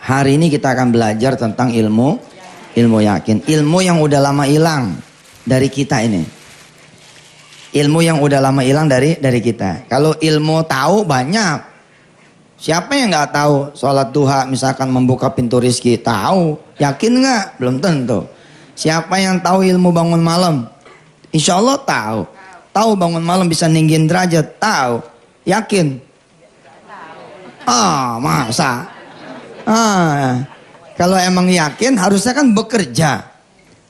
Hari ini kita akan belajar tentang ilmu yakin. Ilmu yang udah lama hilang dari kita ini. Ilmu yang udah lama hilang dari kita. Kalau ilmu tahu banyak. Siapa yang nggak tahu sholat duha misalkan membuka pintu rizki? Tahu. Yakin nggak? Belum tentu. Siapa yang tahu ilmu bangun malam? Insya Allah tahu. Tahu bangun malam bisa ninggin derajat? Tahu. Yakin? Masa? Kalau emang yakin harusnya kan bekerja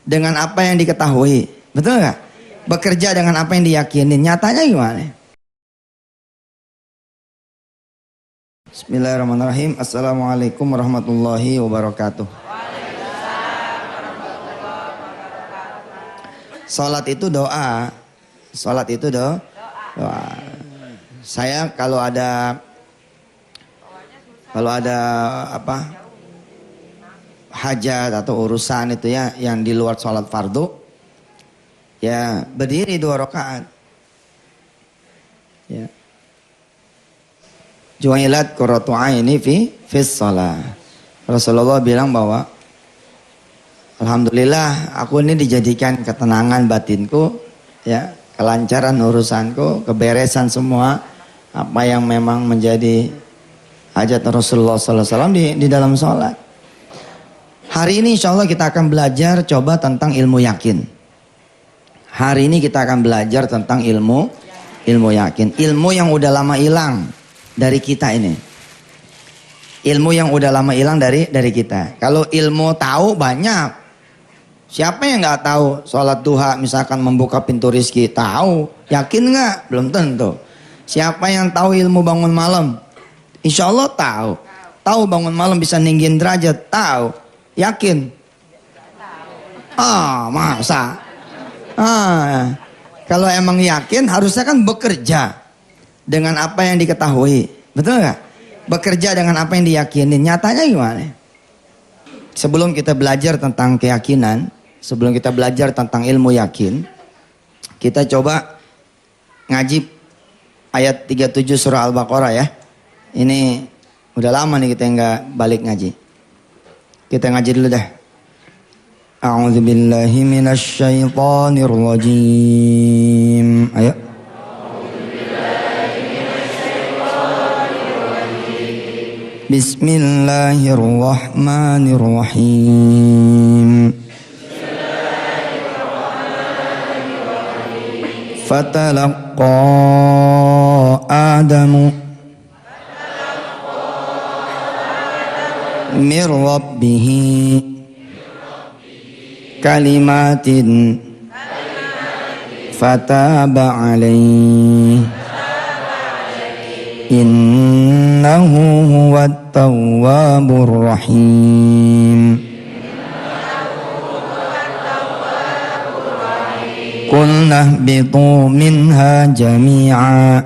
dengan apa yang diketahui. Betul nggak? Bekerja dengan apa yang diyakinin. Nyatanya gimana? Bismillahirrahmanirrahim. Assalamualaikum warahmatullahi wabarakatuh. Salat itu doa. Salat itu doa. Saya kalau ada hajat atau urusan itu ya yang di luar sholat fardu, ya berdiri 2 rakaat. Ya. Ju'ilat qurratu aini fi shalah. Rasulullah bilang bahwa alhamdulillah aku ini dijadikan ketenangan batinku, ya, kelancaran urusanku, keberesan semua apa yang memang menjadi hajat Rasulullah SAW di dalam sholat. Hari ini insya Allah kita akan belajar coba tentang ilmu yakin. Hari ini kita akan belajar tentang ilmu yakin. Ilmu yang udah lama hilang dari kita ini. Ilmu yang udah lama hilang dari kita. Kalau ilmu tahu banyak. Siapa yang nggak tahu sholat duha misalkan membuka pintu rizki? Tahu. Yakin nggak? Belum tentu. Siapa yang tahu ilmu bangun malam? Insya Allah tahu. Tahu bangun malam bisa ninggin derajat? Tahu. Yakin? Masa? Kalau emang yakin harusnya kan bekerja dengan apa yang diketahui. Betul nggak? Bekerja dengan apa yang diyakinin. Nyatanya gimana? Sebelum kita belajar tentang keyakinan, sebelum kita belajar tentang ilmu yakin, kita coba ngaji ayat 37 surah Al-Baqarah ya. Ini udah lama nih kita nggak balik ngaji. Kita ngaji dulu dah. A'udzu billahi minasy syaithanir rajim. Ayo. Bismillahirrahmanirrahim. Fatalaqqa Adamu min rabbihi kalimatin fataba alaihi innahu huwat tawwabur rahim. Qulna ihbitu minha jami'a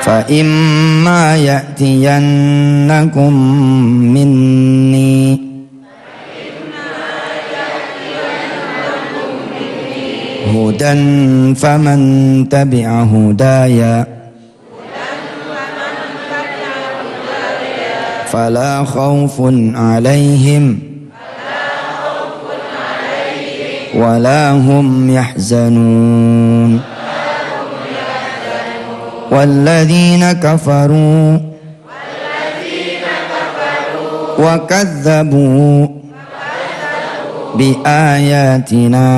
fa imma ya'tiyannakum minni hudan faman tabi'a hudaya fala khawfun 'alaihim wala hum yahzanun. والذين كفروا وكذبوا بآياتنا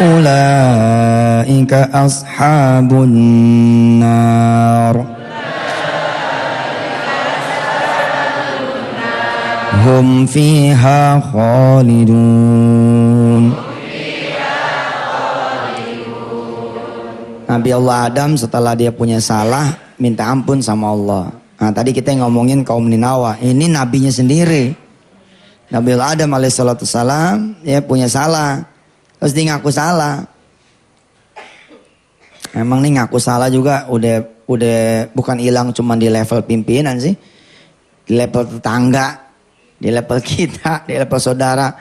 أولئك أصحاب النار هم فيها خالدون. Nabi Allah Adam setelah dia punya salah minta ampun sama Allah. Nah tadi kita ngomongin kaum Ninawa. Ini nabinya sendiri. Nabi Allah Adam alaihissalam ya punya salah. Terus dia ngaku salah. Emang nih ngaku salah juga udah bukan hilang cuma di level pimpinan sih. Di level tetangga. Di level kita. Di level saudara.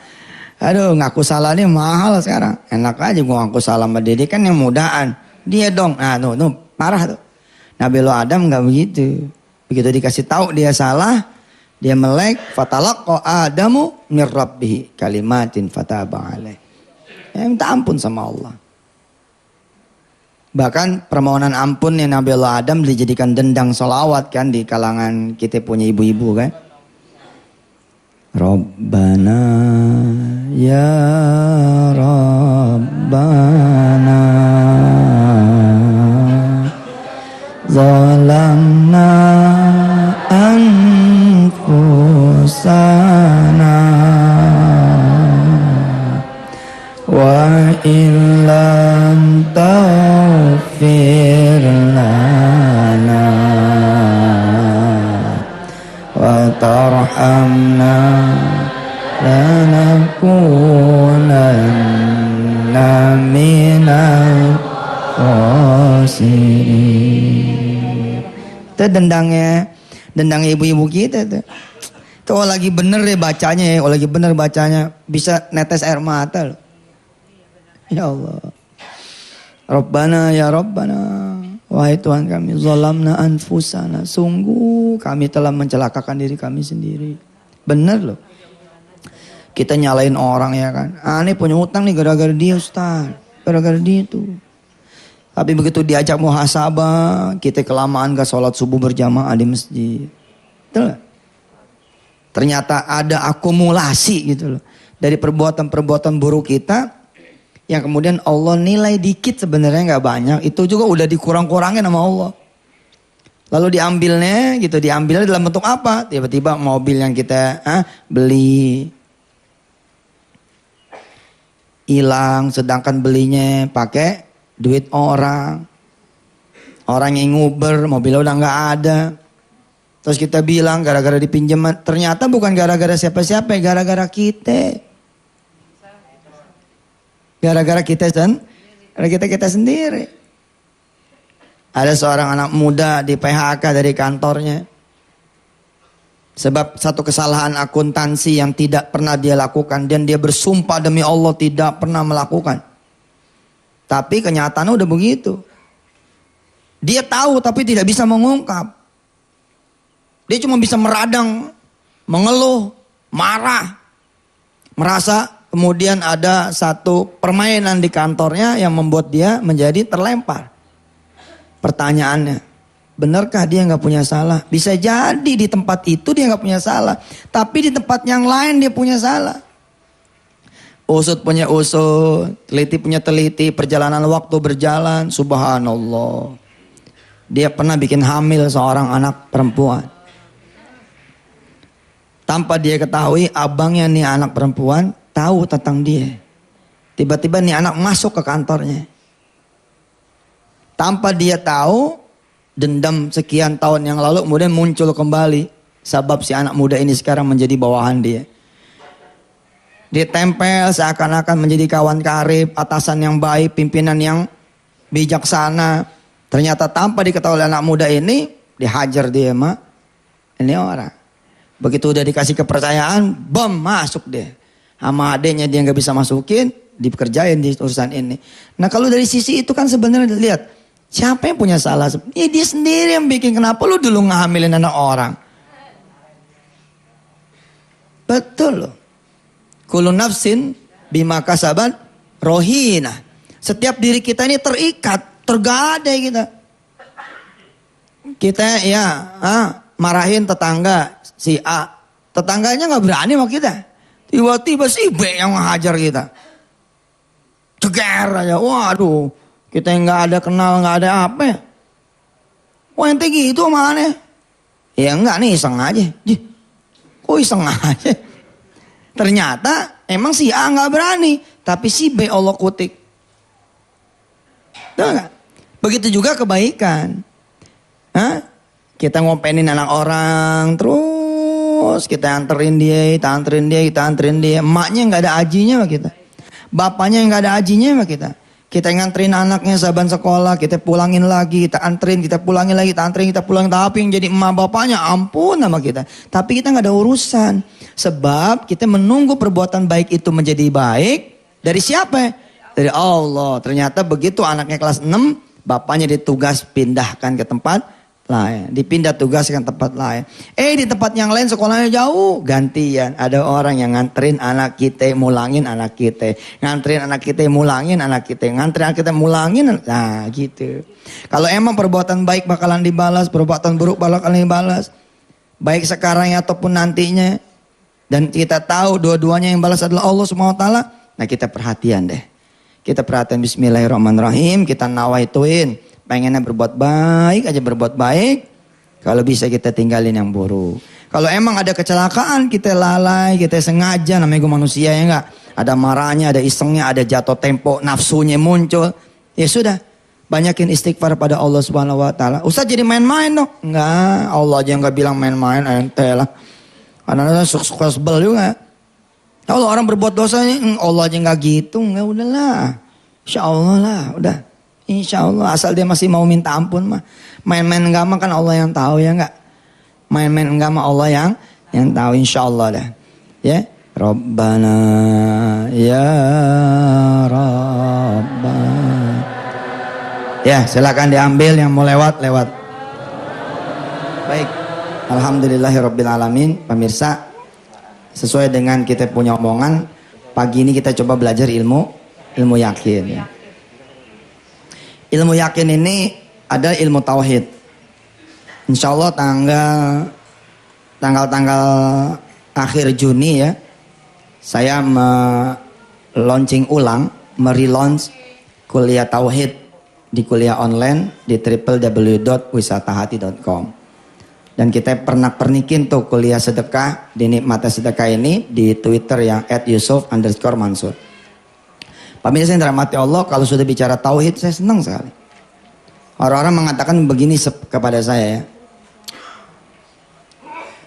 Aduh ngaku salah ini mahal sekarang. Enak aja gua ngaku salah sama dia kan yang mudahan. Dia dong, tuh parah tuh. Nabi Allah Adam nggak begitu. Begitu dikasih tahu dia salah, dia melek, fatalaqqa Adamu mir rabbih kalimatin fataba alaih. Ya, minta ampun sama Allah. Bahkan permohonan ampun yang Nabi Allah Adam dijadikan dendang sholawat kan di kalangan kita punya ibu-ibu kan. Rabbana ya Rabbana zalamna anfusana wa illam taghfir lana wa tarhamna lanakunanna minal khasirin. Itu dendang ibu-ibu kita tuh. Kalau lagi bener deh bacanya ya, kalau lagi bener bacanya bisa netes air mata loh. Ya Allah. Rabbana ya Rabbana. Wahai Tuhan kami, zalamna anfusana. Sungguh kami telah mencelakakan diri kami sendiri. Bener loh. Kita nyalain orang ya kan. Ini punya utang nih gara-gara dia Ustaz. Gara-gara dia tuh. Tapi begitu diajak muhasabah, kita kelamaan gak sholat subuh berjamaah di masjid. Betul gak? Ternyata ada akumulasi gitu loh. Dari perbuatan-perbuatan buruk kita, yang kemudian Allah nilai dikit sebenarnya gak banyak. Itu juga udah dikurang-kurangin sama Allah. Lalu diambilnya gitu, diambilnya dalam bentuk apa? Tiba-tiba mobil yang kita beli hilang, sedangkan belinya pakai duit orang. Orang yang nguber, mobilnya udah gak ada. Terus kita bilang gara-gara dipinjam, ternyata bukan gara-gara siapa-siapa, gara-gara kita. Gara-gara kita sendiri. Ada seorang anak muda di PHK dari kantornya. Sebab satu kesalahan akuntansi yang tidak pernah dia lakukan. Dan dia bersumpah demi Allah tidak pernah melakukan. Tapi kenyataannya udah begitu. Dia tahu tapi tidak bisa mengungkap. Dia cuma bisa meradang, mengeluh, marah. Merasa kemudian ada satu permainan di kantornya yang membuat dia menjadi terlempar. Pertanyaannya, benarkah dia nggak punya salah? Bisa jadi di tempat itu dia nggak punya salah. Tapi di tempat yang lain dia punya salah. Usut punya usut, teliti punya teliti, perjalanan waktu berjalan, subhanallah. Dia pernah bikin hamil seorang anak perempuan. Tanpa dia ketahui, abangnya nih anak perempuan tahu tentang dia. Tiba-tiba nih anak masuk ke kantornya. Tanpa dia tahu, dendam sekian tahun yang lalu kemudian muncul kembali. Sebab si anak muda ini sekarang menjadi bawahan dia. Ditempel seakan-akan menjadi kawan karib, atasan yang baik, pimpinan yang bijaksana. Ternyata tanpa diketahui anak muda ini, dihajar dia ini orang. Begitu udah dikasih kepercayaan, bom masuk deh. Sama adeknya dia nggak bisa masukin, dikerjain di urusan ini. Nah kalau dari sisi itu kan sebenarnya lihat, siapa yang punya salah? Ya dia sendiri yang bikin. Kenapa lu dulu ngehamilin anak orang? Betul loh. Kullu nafsin bima kasabat rohina. Setiap diri kita ini terikat, tergadai kita. Kita ya marahin tetangga si A. Tetangganya gak berani sama kita. Tiba-tiba si B yang menghajar kita. Ceger aja. Waduh. Kita yang gak ada kenal, gak ada apa ya. Wah ente gitu malah. Ya enggak nih iseng aja. Kok iseng aja. Ternyata emang si A gak berani. Tapi si B Allah kutik. Tahu gak? Begitu juga kebaikan. Kita ngopenin anak orang terus kita anterin dia. Emaknya nggak ada ajinya sama kita. Bapaknya nggak ada ajinya sama kita. Kita nganterin anaknya saban sekolah, kita pulangin lagi, kita anterin, kita pulangin lagi, kita anterin, kita pulangin. Tapi yang jadi emak bapaknya ampun sama kita. Tapi kita nggak ada urusan. Sebab kita menunggu perbuatan baik itu menjadi baik dari siapa? Dari Allah. Ternyata begitu anaknya kelas 6 bapaknya ditugas pindahkan ke tempat lain, dipindah tugaskan tempat lain. Di tempat yang lain sekolahnya jauh, gantian. Ada orang yang nganterin anak kita, mulangin anak kita, nganterin anak kita, mulangin anak kita, nganterin anak kita, mulangin. Nah gitu. Kalau emang perbuatan baik bakalan dibalas, perbuatan buruk bakalan dibalas, baik sekarang ataupun nantinya, dan kita tahu dua-duanya yang balas adalah Allah SWT. Nah kita perhatian deh. Kita perhatian, bismillahirrahmanirrahim, kita nawaituin. Pengennya berbuat baik aja, berbuat baik. Kalau bisa kita tinggalin yang buruk. Kalau emang ada kecelakaan, kita lalai, kita sengaja, namanya gue manusia ya enggak. Ada marahnya, ada isengnya, ada jatuh tempo, nafsunya muncul. Ya sudah, banyakin istighfar pada Allah Subhanahu wa taala. Ustaz jadi main-main dong? Enggak, Allah aja enggak bilang main-main, ente lah. Karena suka sebel juga. Kalau orang berbuat dosanya, Allah aja enggak gitu, enggak, udahlah. Insya Allah lah, udah. Insya Allah, asal dia masih mau minta ampun mah. Main-main enggak mah kan Allah yang tahu ya enggak. Main-main enggak mah Allah yang tahu, insya Allah dah. Ya, Rabbana ya Rabbana. Ya, silakan diambil yang mau lewat. Baik, alhamdulillahirabbil alamin. Pemirsa, sesuai dengan kita punya omongan, pagi ini kita coba belajar ilmu yakin ya. Ilmu yakin ini ada ilmu tauhid. Insya Allah tanggal akhir Juni ya, saya launching ulang, merelaunch kuliah tauhid di kuliah online di www.wisatahati.com. Dan kita pernikin tuh kuliah sedekah di Nikmatnya Sedekah ini di Twitter yang @yusuf_mansur. Pemirsa yang dirahmati Allah, kalau sudah bicara tauhid saya senang sekali. Orang-orang mengatakan begini kepada saya ya.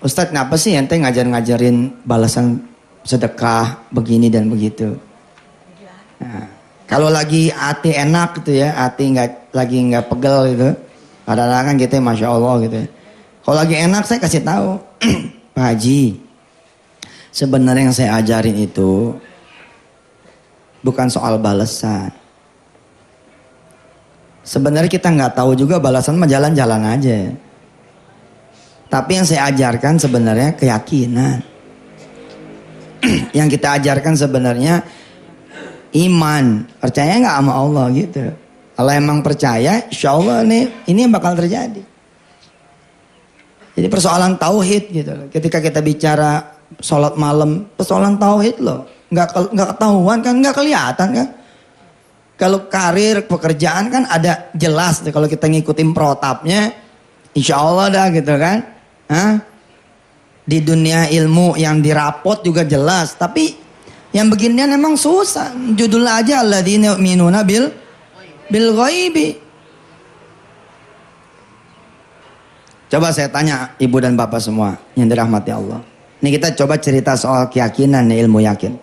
Ustadz, kenapa sih ente ngajarin balasan sedekah begini dan begitu? Nah, kalau lagi hati enak gitu ya, hati lagi nggak pegel gitu, kadang-kadang kan kita masya Allah gitu ya. Kalau lagi enak saya kasih tahu, Pak Haji, sebenarnya yang saya ajarin itu bukan soal balasan. Sebenarnya kita nggak tahu juga balasan mah jalan-jalan aja. Tapi yang saya ajarkan sebenarnya keyakinan. Yang kita ajarkan sebenarnya iman. Percaya nggak sama Allah gitu. Kalau emang percaya, insya Allah ini yang bakal terjadi. Jadi persoalan tauhid gitu. Ketika kita bicara sholat malam, persoalan tauhid loh. Nggak ketahuan kan, nggak kelihatan kan. Kalau karir, pekerjaan kan ada jelas. Kalau kita ngikutin protapnya, insya Allah dah gitu kan. Di dunia ilmu yang dirapot juga jelas. Tapi yang beginian emang susah. Judulnya aja alladzina yu'minuna bil ghaibi. Coba saya tanya ibu dan bapak semua yang dirahmati Allah. Ini kita coba cerita soal keyakinan nih, ilmu yakin.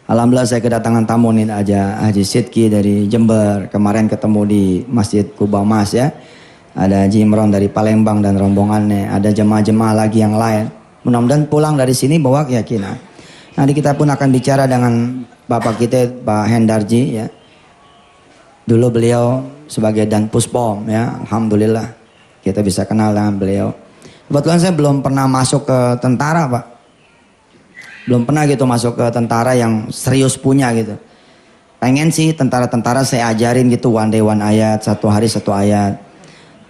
Alhamdulillah saya kedatangan tamu nih aja Haji Sidki dari Jember. Kemarin ketemu di Masjid Kuba Mas ya. Ada Haji Imron dari Palembang dan rombongannya. Ada jemaah-jemaah lagi yang lain. Mudah-mudahan pulang dari sini bawa keyakinan. Nanti kita pun akan bicara dengan bapak kita Pak Hendarji ya. Dulu beliau sebagai Dan Puspom ya. Alhamdulillah kita bisa kenal dengan beliau. Kebetulan saya belum pernah masuk ke tentara Pak. Belum pernah gitu masuk ke tentara yang serius punya gitu. Pengen sih tentara-tentara saya ajarin gitu one day one ayat, satu hari satu ayat.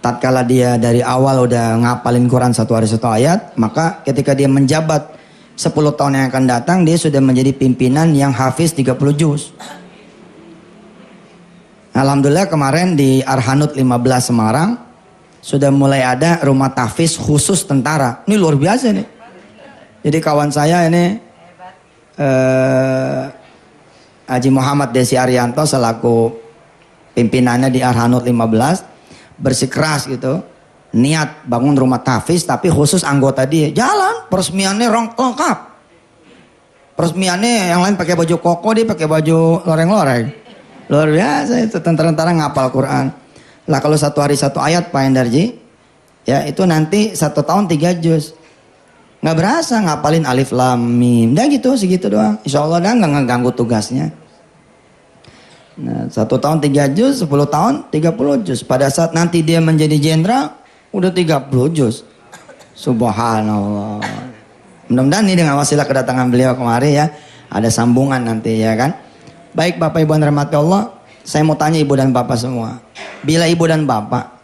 Tatkala dia dari awal udah ngapalin Quran satu hari satu ayat, maka ketika dia menjabat 10 tahun yang akan datang, dia sudah menjadi pimpinan yang hafiz 30 juz. Alhamdulillah kemarin di Arhanud 15 Semarang sudah mulai ada rumah tahfiz khusus tentara. Ini luar biasa nih. Jadi kawan saya ini Haji Muhammad Desi Arianto selaku pimpinannya di Arhanud 15 bersikeras gitu, niat bangun rumah tahfiz tapi khusus anggota dia. Jalan peresmiannya lengkap. Peresmiannya yang lain pakai baju koko, dia pakai baju loreng-loreng. Luar biasa itu, tentara-tentara ngapal Quran. Lah kalau satu hari satu ayat Pak Hendarji, ya itu nanti 1 tahun 3 juz. Nggak berasa ngapalin alif lam mim. Dah gitu, segitu doang. Insya Allah dah nggak ngeganggu tugasnya. Nah, 1 tahun 3 juz, 10 tahun 30 juz. Pada saat nanti dia menjadi jenderal, udah 30 juz. Subhanallah. Mudah-mudahan ini dengan wasilah kedatangan beliau kemari ya, ada sambungan nanti ya kan. Baik Bapak Ibu yang dirahmati Allah, saya mau tanya Ibu dan Bapak semua. Bila Ibu dan Bapak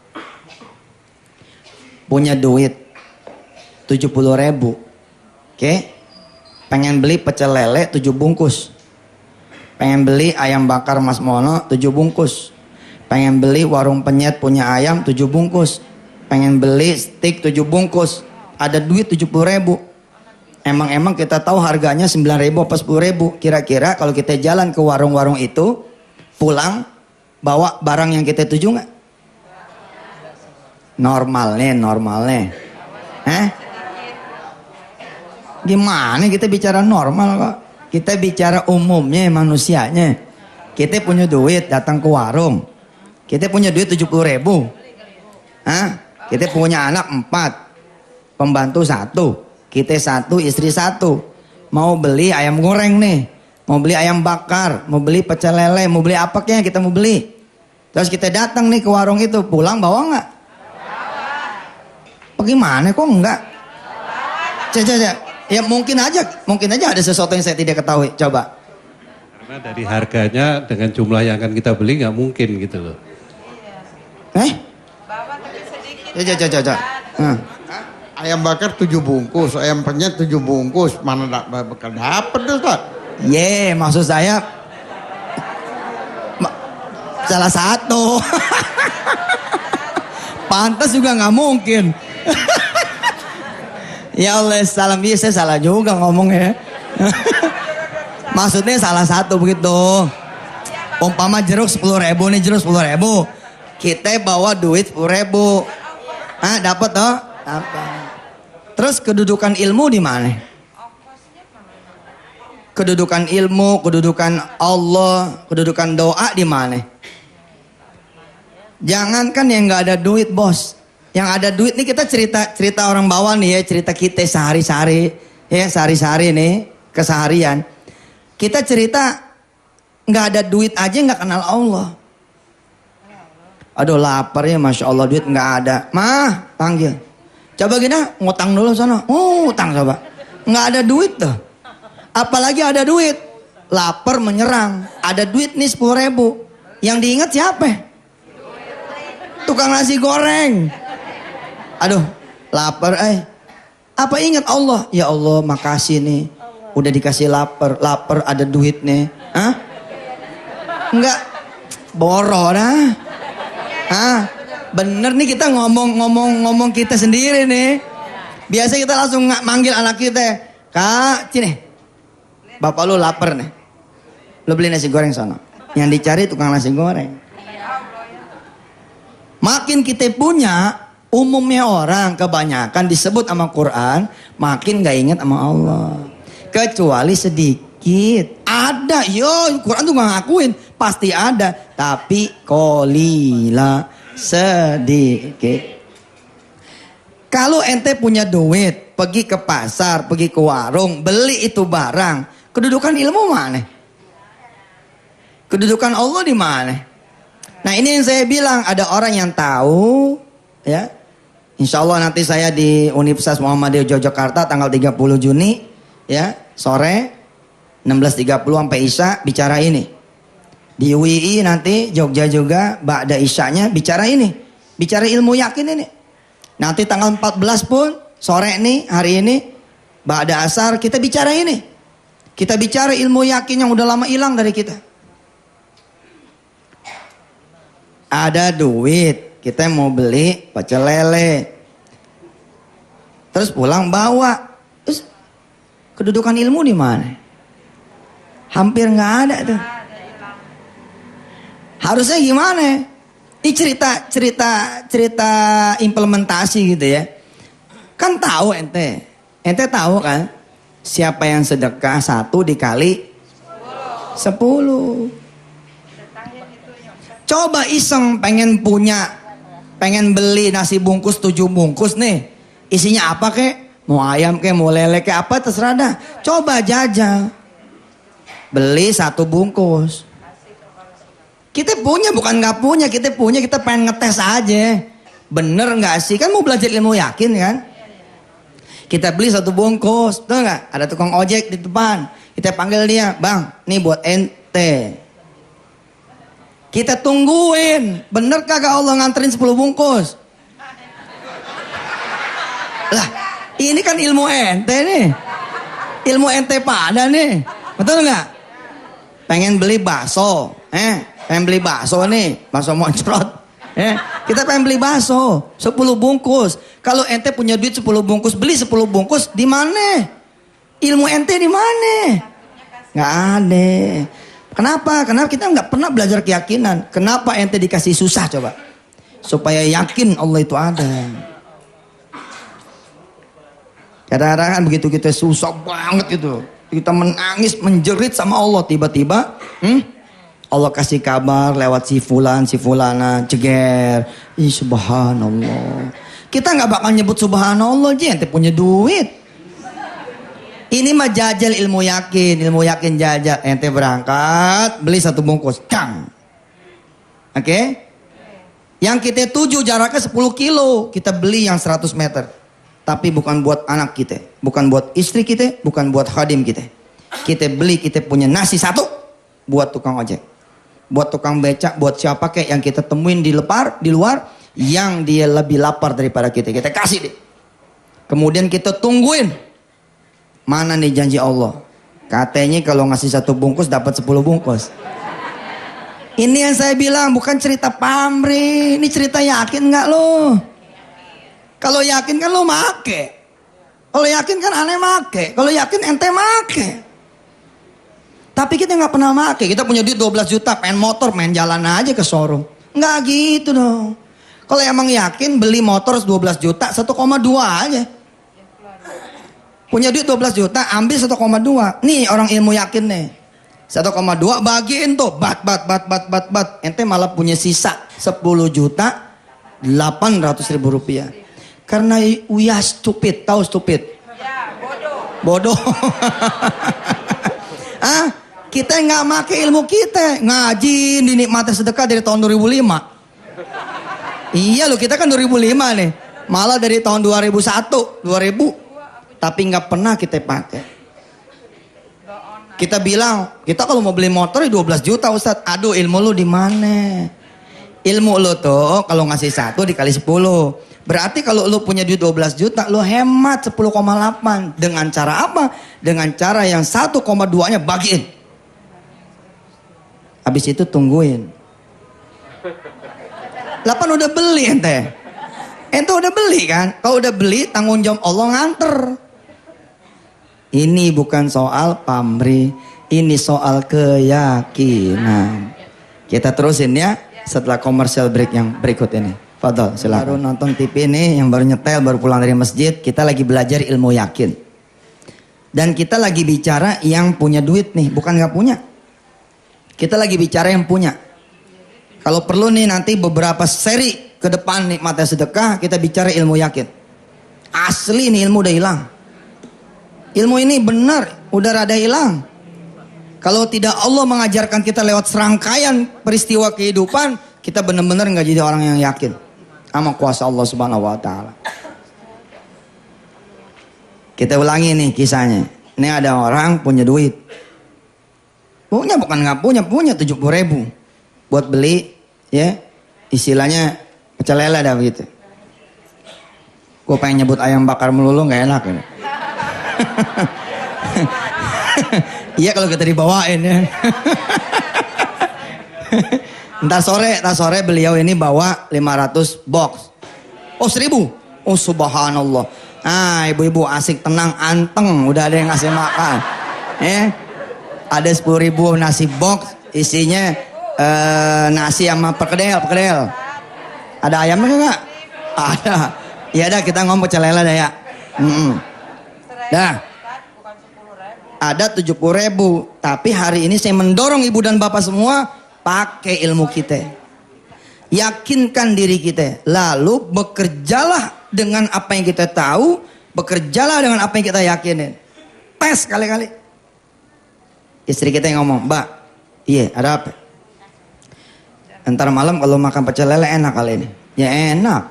punya duit 70.000, oke? Pengen beli pecel lele 7 bungkus. Pengen beli ayam bakar Mas Mono 7 bungkus. Pengen beli warung penyet punya ayam 7 bungkus. Pengen beli steak 7 bungkus. Ada duit 70.000. Emang kita tahu harganya 9.000 apa 10.000. Kira-kira kalau kita jalan ke warung-warung itu, pulang bawa barang yang kita tuju nggak? Normalnya. Gimana kita bicara normal kok? Kita bicara umumnya manusianya. Kita punya duit datang ke warung. Kita punya duit 70.000. Kita punya anak 4, pembantu 1, kita 1, istri 1. Mau beli ayam goreng nih, mau beli ayam bakar, mau beli pecel lele, mau beli apa kayaknya kita mau beli. Terus kita datang nih ke warung itu, pulang bawa nggak? Bagaimana kok enggak? Ya mungkin aja ada sesuatu yang saya tidak ketahui. Coba. Karena dari harganya dengan jumlah yang akan kita beli nggak mungkin gitu loh. Bawa tapi sedikit. Coba. Ayam bakar 7 bungkus, ayam penyet 7 bungkus, mana bakal dapet tuh Ustaz? Maksud saya salah satu. Pantas juga nggak mungkin. Ya Allah, salam saya salah juga ngomongnya. Maksudnya salah satu begitu. Umpama jeruk 10.000 nih, jeruk 10.000. Kita bawa duit 10.000. Dapat toh? Dapat. Terus kedudukan ilmu di mana? Kedudukan ilmu, kedudukan Allah, kedudukan doa di mana? Jangankan yang nggak ada duit, bos. Yang ada duit nih, kita cerita orang bawah nih ya, cerita kita sehari-hari ya, sehari-hari nih keseharian. Kita cerita nggak ada duit aja nggak kenal Allah. Aduh lapar ya, masya Allah, duit nggak ada. Mah panggil, coba gini ngutang dulu sana. Utang coba, nggak ada duit tuh. Apalagi ada duit, lapar menyerang. Ada duit nih 10.000, yang diingat siapa? Tukang nasi goreng. Aduh lapar apa ingat Allah? Ya Allah makasih nih, udah dikasih lapar ada duit nih. Enggak boro dah. Bener nih, kita ngomong kita sendiri nih. Biasa kita langsung manggil anak kita, Kak sini, bapak lu lapar nih, lu beli nasi goreng sana. Yang dicari tukang nasi goreng. Makin kita punya, umumnya orang kebanyakan disebut sama Quran, makin gak ingat sama Allah. Kecuali sedikit. Ada, Quran tuh gak ngakuin. Pasti ada. Tapi kolila, sedikit. Kalau ente punya duit, pergi ke pasar, pergi ke warung, beli itu barang. Kedudukan ilmu mana? Kedudukan Allah di mana? Nah ini yang saya bilang, ada orang yang tahu, ya. Insya Allah nanti saya di Universitas Muhammadiyah Yogyakarta tanggal 30 Juni ya, sore 16.30 sampai Isya bicara ini. Di UII nanti Jogja juga ba'da Isyanya bicara ini. Bicara ilmu yakin ini. Nanti tanggal 14 pun sore nih, hari ini ba'da asar kita bicara ini. Kita bicara ilmu yakin yang udah lama hilang dari kita. Ada duit, kita mau beli pecel lele, terus pulang bawa. Terus kedudukan ilmu di mana? Hampir nggak ada tuh. Harusnya gimana? Ini cerita implementasi gitu ya. Kan tahu ente tahu kan? Siapa yang sedekah 1 dikali 10. Coba iseng pengen beli nasi bungkus 7 bungkus nih. Isinya apa kek? Mau ayam kek, mau lele kek, apa terserah dah. Coba jajal. Beli 1 bungkus. Kita punya bukan nggak punya, kita punya, kita pengen ngetes aja. Bener nggak sih? Kan mau belajar ilmu yakin kan? Kita beli 1 bungkus, tahu nggak? Ada tukang ojek di depan. Kita panggil dia, bang, nih buat ente. Kita tungguin, bener kagak Allah nganterin 10 bungkus? Lah, ini kan ilmu ente nih. Ilmu ente pada nih. Betul nggak? Pengen beli bakso, pengen beli bakso nih, bakso moncrot. Kita pengen beli bakso 10 bungkus. Kalau ente punya duit 10 bungkus, beli 10 bungkus, di mana? Ilmu ente di mana? Nggak ada. Kenapa? Karena kita nggak pernah belajar keyakinan. Kenapa ente dikasih susah coba? Supaya yakin Allah itu ada. Kadang-kadang kan begitu kita susah banget itu, kita menangis, menjerit sama Allah, tiba-tiba Allah kasih kabar lewat si fulan, si fulana, ceger. Ih subhanallah. Kita nggak bakal nyebut subhanallah aja, ente punya duit. Ini mah jajal ilmu yakin jajal. Ente berangkat, beli 1 bungkus, kang. Oke? Yang kita tuju jaraknya 10 kilo, kita beli yang 100 meter. Tapi bukan buat anak kita, bukan buat istri kita, bukan buat khadim kita. Kita beli, kita punya nasi 1 buat tukang ojek, buat tukang becak, buat siapa kayak yang kita temuin di luar, yang dia lebih lapar daripada kita kasih deh. Kemudian kita tungguin. Mana nih janji Allah? Katanya kalau ngasih 1 bungkus dapat 10 bungkus. Ini yang saya bilang bukan cerita pamrih, ini cerita yakin nggak lo? Kalau yakin kan lo make. Kalau yakin kan aneh make. Kalau yakin ente make. Tapi kita nggak pernah make. Kita punya duit 12 juta, pengen motor, main jalan aja ke showroom. Nggak gitu dong. Kalau emang yakin beli motor 12 juta, 1,2 aja. Punya duit 12 juta, ambil 1,2. Nih orang ilmu yakin nih. 1,2 bagiin tuh, bat. Ente malah punya sisa 10 juta 800.000 rupiah. Karena uya stupid, tahu stupid? Ya, Bodoh. Kita nggak make ilmu kita, ngaji dinikmati sedekah dari tahun 2005. Iya loh, kita kan 2005 nih. Malah dari tahun 2000. Tapi nggak pernah kita pakai. Kita bilang, kita kalau mau beli motor 12 juta Ustadz. Aduh, ilmu lu di mana? Ilmu lu tuh kalau ngasih 1 dikali 10. Berarti kalau lu punya duit 12 juta, lu hemat 10,8. Dengan cara apa? Dengan cara yang 1,2-nya bagiin. Habis itu tungguin. 8 udah beli ente. Ente udah beli kan? Kalau udah beli, tanggung jawab Allah nganter. Ini bukan soal pamrih, ini soal keyakinan. Kita terusin ya setelah commercial break yang berikut ini. Fadol, silakan. Baru nonton TV ini, yang baru nyetel, baru pulang dari masjid, kita lagi belajar ilmu yakin. Dan kita lagi bicara yang punya duit nih, bukan nggak punya. Kita lagi bicara yang punya. Kalau perlu nih nanti beberapa seri ke depan nikmatnya sedekah, kita bicara ilmu yakin. Asli nih ilmu udah hilang. Ilmu ini benar, udah rada hilang. Kalau tidak Allah mengajarkan kita lewat serangkaian peristiwa kehidupan, kita benar-benar nggak jadi orang yang yakin sama kuasa Allah Subhanahu Wa Taala. Kita ulangi nih kisahnya. Ini ada orang punya duit, punya bukan nggak punya 70.000 buat beli, ya istilahnya pecel lele dah begitu. Gue pengen nyebut ayam bakar melulu nggak enak ya. Iya kalau kita dibawain ya. Ntar sore beliau ini bawa 500 box. Oh 1.000. Oh subhanallah. Ibu-ibu asik tenang anteng, udah ada yang ngasih makan. Ada 10.000 nasi box, isinya nasi sama perkedel. Ada ayamnya enggak? Ada. Iya dah, kita ngomong pecel lele dah ya. Dah. Ada 70.000, tapi hari ini saya mendorong ibu dan bapak semua pakai ilmu kita. Yakinkan diri kita, lalu bekerjalah dengan apa yang kita tahu, bekerjalah dengan apa yang kita yakinin. Tes kali-kali. Istri kita yang ngomong, "Mbak, iya ada apa?" Ntar malam kalau makan pecel lele enak kali ini. Ya enak.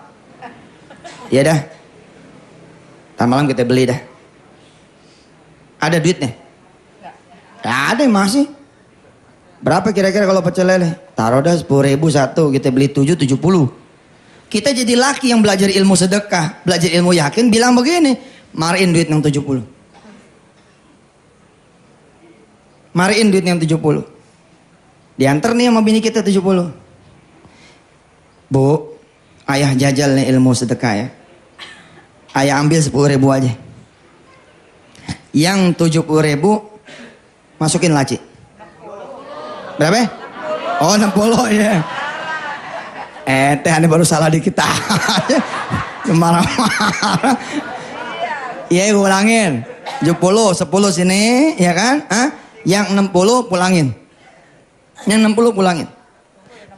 Ya dah. Ntar malam kita beli dah. Ada duitnya? Gak ada yang masih. Berapa kira-kira kalau pecel lele? Taruh dah 10.000 satu, kita beli 70. Kita jadi laki yang belajar ilmu sedekah, belajar ilmu yakin, bilang begini, mariin duit yang 70. Mariin duit yang 70. Diantar nih sama bini kita 70. Bu, ayah jajal nih ilmu sedekah ya. Ayah ambil 10.000 aja. Yang 70.000 masukin laci. Berapa? Oh 60 ya. Teh ini baru salah dikit aja. Marah-marah. Iya ulangin. 10 sini ya kan? Yang 60 pulangin. Yang 60 pulangin.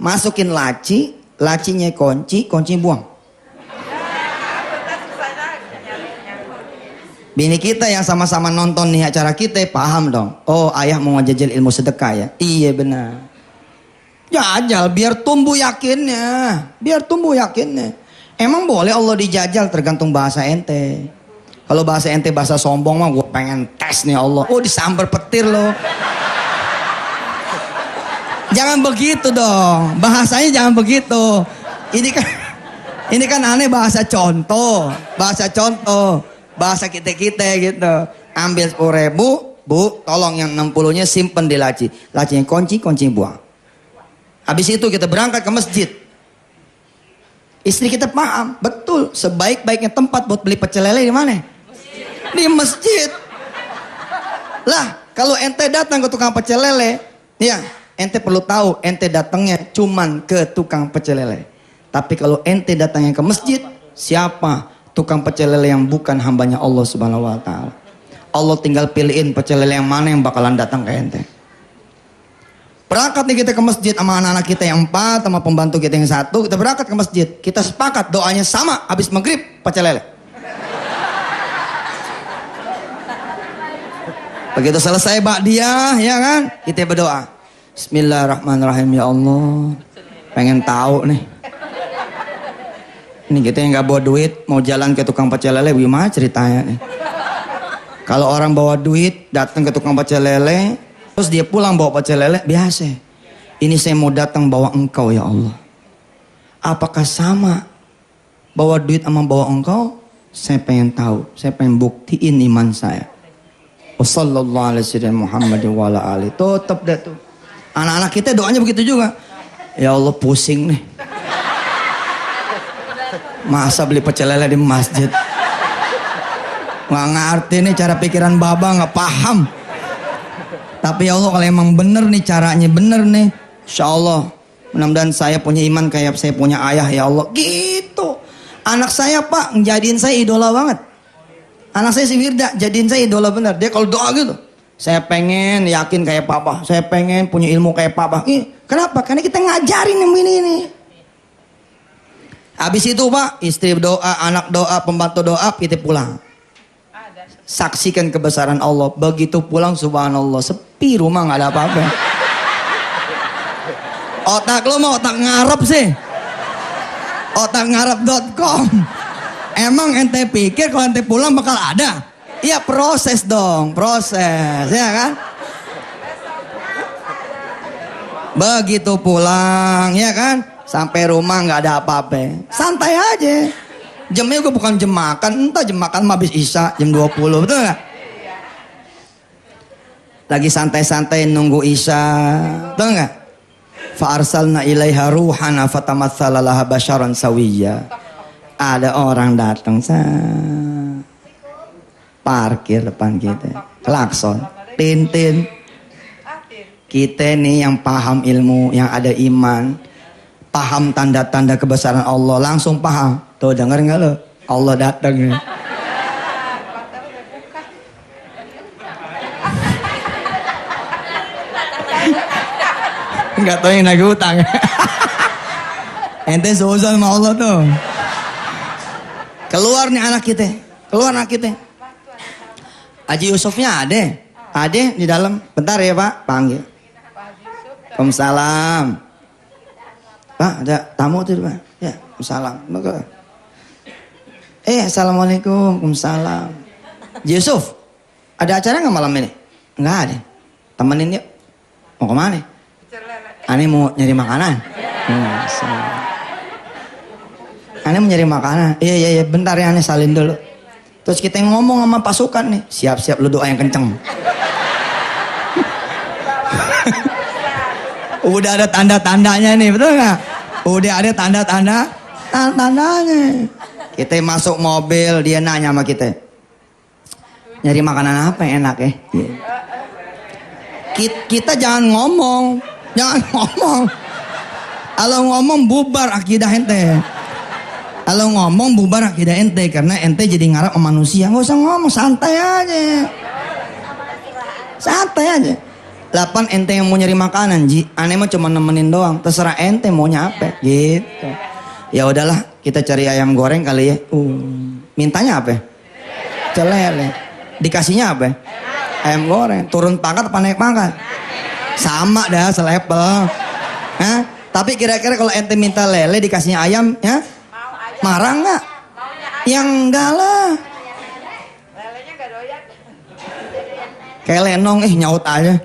Masukin laci, lacinya kunci buang. Bini kita yang sama-sama nonton nih acara kita paham dong. Oh ayah mau ngajajal ilmu sedekah ya. Iya benar. Jajal biar tumbuh yakinnya. Biar tumbuh yakinnya. Emang boleh Allah dijajal tergantung bahasa ente. Kalau bahasa ente bahasa sombong mah gue pengen tes nih Allah. Oh disambar petir loh. Jangan begitu dong. Bahasanya jangan begitu. Ini kan aneh bahasa contoh. Bahasa contoh. Bahasa kita-kita gitu. Ambil 10.000, Bu, tolong yang 60-nya simpen di laci. Lacinya kunci buang. Habis itu kita berangkat ke masjid. Istri kita paham, betul. Sebaik-baiknya tempat buat beli pecel lele di mana? Di masjid. Lah, kalau ente datang ke tukang pecel lele, ya, ente perlu tahu ente datangnya cuman ke tukang pecel lele. Tapi kalau ente datangnya ke masjid, siapa tukang pecel lele yang bukan hambanya Allah Subhanahu wa taala? Allah tinggal pilihin pecel lele yang mana yang bakalan datang ke ente. Berangkat nih kita ke masjid sama anak-anak kita yang 4, sama pembantu kita yang 1, kita berangkat ke masjid. Kita sepakat doanya sama, habis maghrib pecel lele. Begitu selesai ba'diyah, ya kan? Kita berdoa. Bismillahirrahmanirrahim, ya Allah. Pengen tahu nih. Ini kita yang gak bawa duit, mau jalan ke tukang pecel lele, gimana ceritanya nih? Kalau orang bawa duit, datang ke tukang pecel lele, terus dia pulang bawa pecel lele, biasa. Ini saya mau datang bawa engkau ya Allah. Apakah sama bawa duit sama bawa engkau? Saya pengen tahu, saya pengen buktiin iman saya. Wassallallahu alaihi wasallam Muhammad wa ala alihi. Tutup dah tuh. Anak-anak kita doanya begitu juga. Ya Allah pusing nih. Masa beli pecel lele di masjid? Nggak ngerti nih cara pikiran baba, nggak paham. Tapi ya Allah kalau emang bener nih caranya, bener nih, insya Allah mudah-mudahan saya punya iman kayak saya punya ayah ya Allah. Gitu. Anak saya Pak ngejadiin saya idola banget. Anak saya si Wirda jadiin saya idola bener. Dia kalau doa gitu, saya pengen yakin kayak papa, saya pengen punya ilmu kayak papa. Kenapa? Karena kita ngajarin yang ini. Habis itu Pak, istri doa, anak doa, pembantu doa, kita pulang. Saksikan kebesaran Allah. Begitu pulang subhanallah, sepi rumah, nggak ada apa-apa. Otak lo mau otak ngarep sih. Otakngarep.com. Emang ente pikir kalau ente pulang bakal ada? Iya proses dong, proses, ya kan? Begitu pulang, ya kan? Sampai rumah nggak ada apa-apa, santai aja. Jamnya gue bukan jam makan, entah jam makan habis isya jam 20, betul nggak? Lagi santai-santai nunggu isya, betul nggak? Fa'arsalna ilaiha ruhana fatamatsala laha basyaran sawiyya. Ada orang datang parkir depan kita, klakson, tintin. Kita nih yang paham ilmu, yang ada iman, paham tanda-tanda kebesaran Allah, langsung paham. Tuh denger nggak lo? Allah datang. Nggak tahu yang nagih utang. Ente seuzon sama Allah tuh. Keluar nih anak kita, keluar anak kita. Haji Yusufnya ada di dalam. Bentar ya Pak, panggil. Waalaikumsalam. Pak, ada tamu tuh Pak. Ya, salam. Assalamualaikum, waalaikumsalam. Yusuf, ada acara nggak malam ini? Nggak ada. Temenin yuk. Mau kemana? Ane mau nyari makanan. Ane mau nyari makanan. Iya, bentar ya Ane salin dulu. Terus kita ngomong sama pasukan nih. Siap-siap lu doa yang kenceng. Udah ada tanda-tandanya nih, betul nggak? Udah ada tandanya. Kita masuk mobil, dia nanya sama kita. Nyari makanan apa yang enak ya? Kita jangan ngomong. Kalau ngomong bubar akidah ente. Kalau ngomong bubar akidah ente karena ente jadi ngarap sama manusia. Nggak usah ngomong, santai aja. Santai aja. 8 ente yang mau nyari makanan, Ji. Ane mah cuma nemenin doang. Terserah ente maunya apa, gitu. Ya udahlah, kita cari ayam goreng kali ya. Mintanya apa? Celele. Dikasihnya apa? Ayam goreng. Turun pangkat apa naik pangkat? Sama dah, selevel. Hah? Tapi kira-kira kalau ente minta lele dikasihnya ayam, ya? Marah nggak? Yang enggak lah. Lelenya nggak doyan. Kayak lenong, nyaut aja.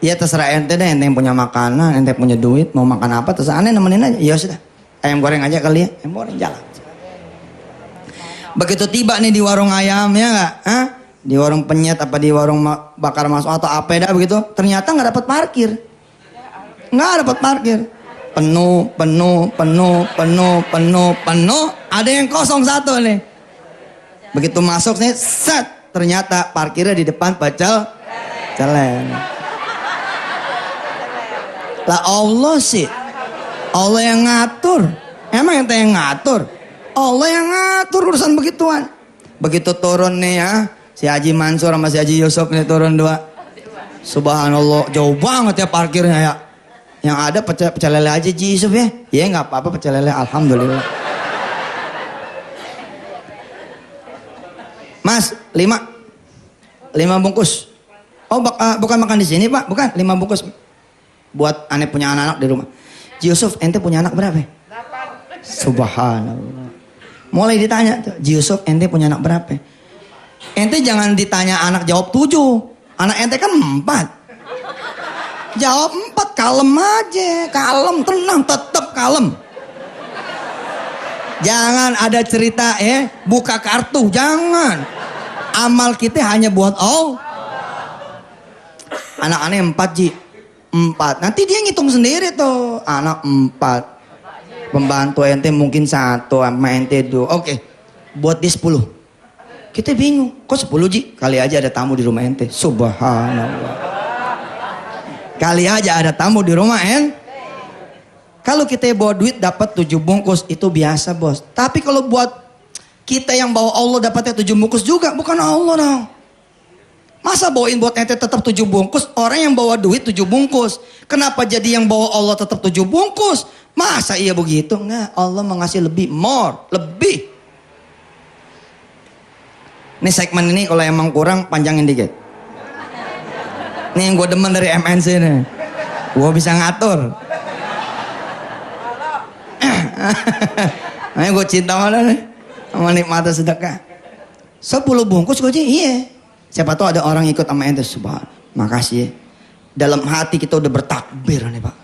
Ya terserah ente deh, ente yang punya makanan, ente punya duit, mau makan apa terserah, Ane nemenin aja. Ya sudah, ayam goreng aja kali ya, ayam goreng jalan. Begitu tiba nih di warung ayam ya nggak? Di warung penyet apa di warung bakar masuk atau apa dah begitu, ternyata nggak dapat parkir. Nggak dapat parkir. Penuh. Ada yang kosong satu nih. Begitu masuk nih, set, ternyata parkirnya di depan pecel celeng. Lah Allah sih, Allah yang ngatur. Emang ente yang ngatur? Allah yang ngatur urusan begituan. Begitu turun nih ya, si Haji Mansur sama si Haji Yusuf nih turun 2. Subhanallah, jauh banget ya parkirnya ya. Yang ada pecel lele aja Ji Yusuf ya. Ya nggak apa-apa pecel lele, alhamdulillah. Mas, 5 bungkus. Oh, bukan makan di sini Pak, bukan 5 bungkus. Buat Ane punya anak-anak di rumah. Ji Yusuf, ente punya anak berapa? 8. Subhanallah. Mulai ditanya tuh, Ji Yusuf, ente punya anak berapa? Ente jangan ditanya anak jawab 7. Anak ente kan 4. Jawab 4, kalem aja, kalem, tenang, tetap kalem. Jangan ada cerita buka kartu, jangan. Amal kita hanya buat Allah. Anak aneh 4 Ji, 4. Nanti dia ngitung sendiri tuh, anak 4. Pembantu ente mungkin 1, sama ente 2. Oke, buat dia 10. Kita bingung, kok 10 Ji? Kali aja ada tamu di rumah ente. Subhanallah. Kali aja ada tamu di rumah Kalau kita bawa duit dapat 7 bungkus itu biasa bos. Tapi kalau buat kita yang bawa Allah dapatnya 7 bungkus juga, bukan Allah dong. Masa bawain buat ente tetap 7 bungkus, orang yang bawa duit 7 bungkus. Kenapa jadi yang bawa Allah tetap 7 bungkus? Masa iya begitu? Enggak, Allah mengasih lebih, more, lebih. Ini segmen ini kalau emang kurang panjangin dikit. Ini yang gue demen dari MNC nih. Gue bisa ngatur. Nah, gue cinta sama nih. Sama nikmatnya sedekah. 10 bungkus gue aja, iya. Siapa tahu ada orang ikut sama ente. Subhanallah. Makasih ya. Dalam hati kita udah bertakbir nih Pak.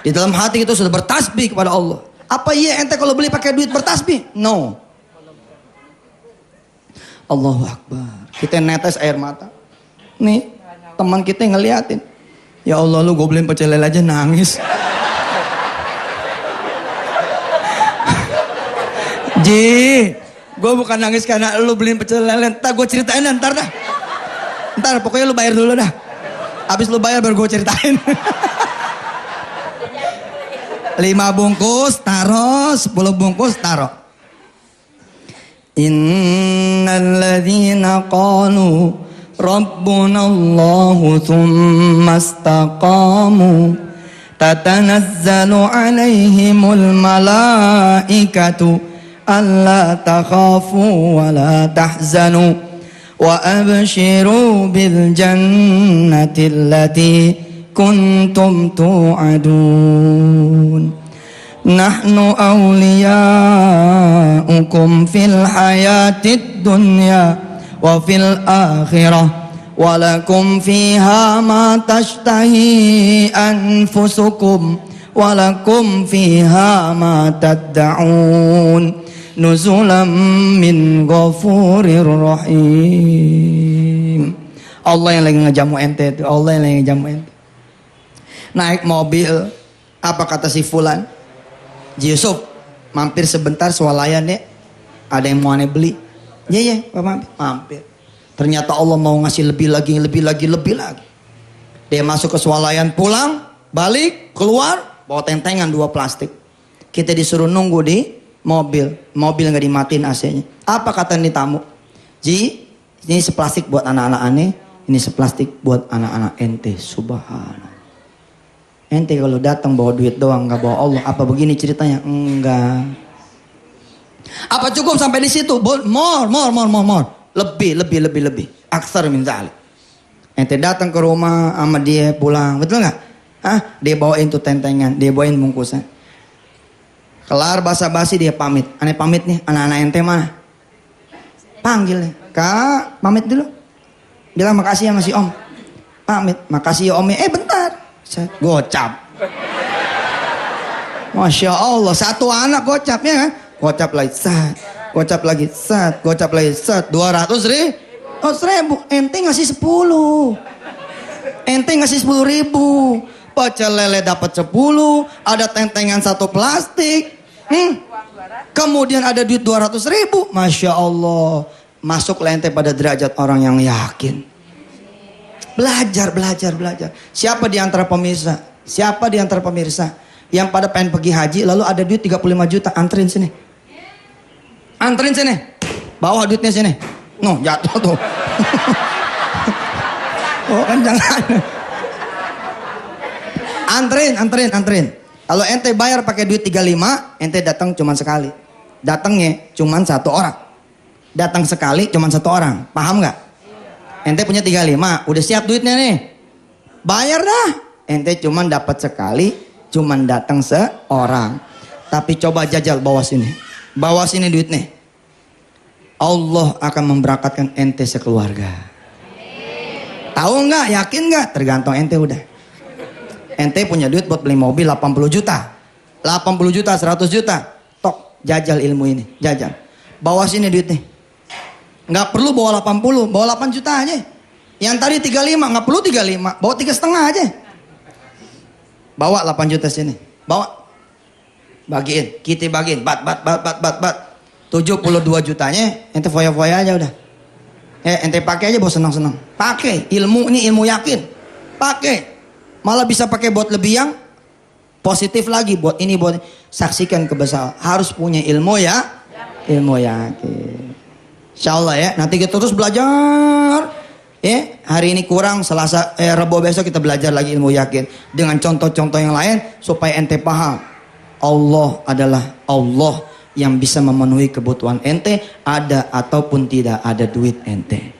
Di dalam hati kita sudah bertasbih kepada Allah. Apa iya ente kalau beli pakai duit bertasbih? No. Allahu Akbar. Kita netes air mata. Nih. Teman kita ngeliatin. Ya Allah lu gue beliin pecel lele aja nangis. Ji, gue bukan nangis karena lu beliin pecel lele. Ntar gue ceritain ntar dah. Ntar pokoknya lu bayar dulu dah. Habis lu bayar baru gue ceritain. 5 bungkus taruh, 10 bungkus taruh. Innalladzina qalu Rabbuna Allahu thumma istaqamu tatanazzalu alaihimul malaikatu alla takhafu wa la tahzanu wa abshiru bil jannati allati كنتم توعدون نحن أولياؤكم في الحياة الدنيا وفي الآخرة ولكم فيها ما تشتهي أنفسكم ولكم فيها ما تدعون نزلا من غفور رحيم. Allah yang lagi ngejamu ente itu, Allah yang lagi ngejamu ente. Naik mobil, apa kata si Fulan? Ji Yusuf, mampir sebentar swalayan ya. Ada yang mau aneh beli. Ya, mampir. Ternyata Allah mau ngasih lebih lagi. Dia masuk ke swalayan, pulang, balik, keluar, bawa tentengan 2 plastik. Kita disuruh nunggu di mobil nggak dimatiin AC-nya. Apa kata nih tamu? Ji, ini seplastik buat anak-anak aneh, ini seplastik buat anak-anak ente. Subhanallah. Ente kalau datang bawa duit doang, nggak bawa Allah. Apa begini ceritanya? Enggak. Apa cukup sampai di situ? More. Lebih. Aksar min zalik. Ente datang ke rumah sama dia pulang, betul nggak? Dia bawain tuh tentengan, dia bawain bungkusan. Kelar basa-basi dia pamit. Aneh pamit nih, anak-anak ente mana? Panggil nih. Kak, pamit dulu. Bilang makasih ya masih Om. Pamit, makasih ya Om ya. Bentar. Gocap. Masya Allah, satu anak gocap ya kan? Gocap lagi, gocap lagi, 200.000. Ente ngasih 10. Ente ngasih 10.000. Pecel lele dapat 10, ada tentengan 1 plastik. Kemudian ada duit 200.000. Masya Allah. Masuklah ente pada derajat orang yang yakin. Belajar. Siapa di antara pemirsa yang pada pengen pergi haji lalu ada duit 35 juta, anterin sini. Bawa duitnya sini. No, jatuh tuh. Oh kan jangan. Anterin. Kalau ente bayar pakai duit 35, ente datang cuma sekali. Datangnya cuma 1 orang. Datang sekali cuma 1 orang. Paham nggak? Ente punya 35, udah siap duitnya nih. Bayar dah. Ente cuma dapat sekali, cuma datang seorang. Tapi coba jajal bawa sini duitnya. Allah akan memberangkatkan ente sekeluarga. Tahu nggak? Yakin nggak? Tergantung ente udah. Ente punya duit buat beli mobil 80 juta. 80 juta, 100 juta. Tok, jajal ilmu ini. Jajal. Bawa sini duitnya. Nggak perlu bawa 80, bawa 8 juta aja. Yang tadi 35, nggak perlu 35. Bawa 3,5 aja. Bawa 8 juta sini. Bawa. Bagiin. Kita bagiin. Bat. 72 jutanya, ente foya-foya aja udah. Ente pakai aja bawa senang-senang. Pakai. Ilmu ini ilmu yakin. Pakai. Malah bisa pakai buat lebih yang positif lagi, buat ini, buat saksikan kebesaran. Harus punya ilmu ya, ilmu yakin. Insyaallah ya, nanti kita terus belajar. Hari ini kurang, Selasa, Rabu besok kita belajar lagi ilmu yakin dengan contoh-contoh yang lain supaya ente paham. Allah adalah Allah yang bisa memenuhi kebutuhan ente, ada ataupun tidak ada duit ente.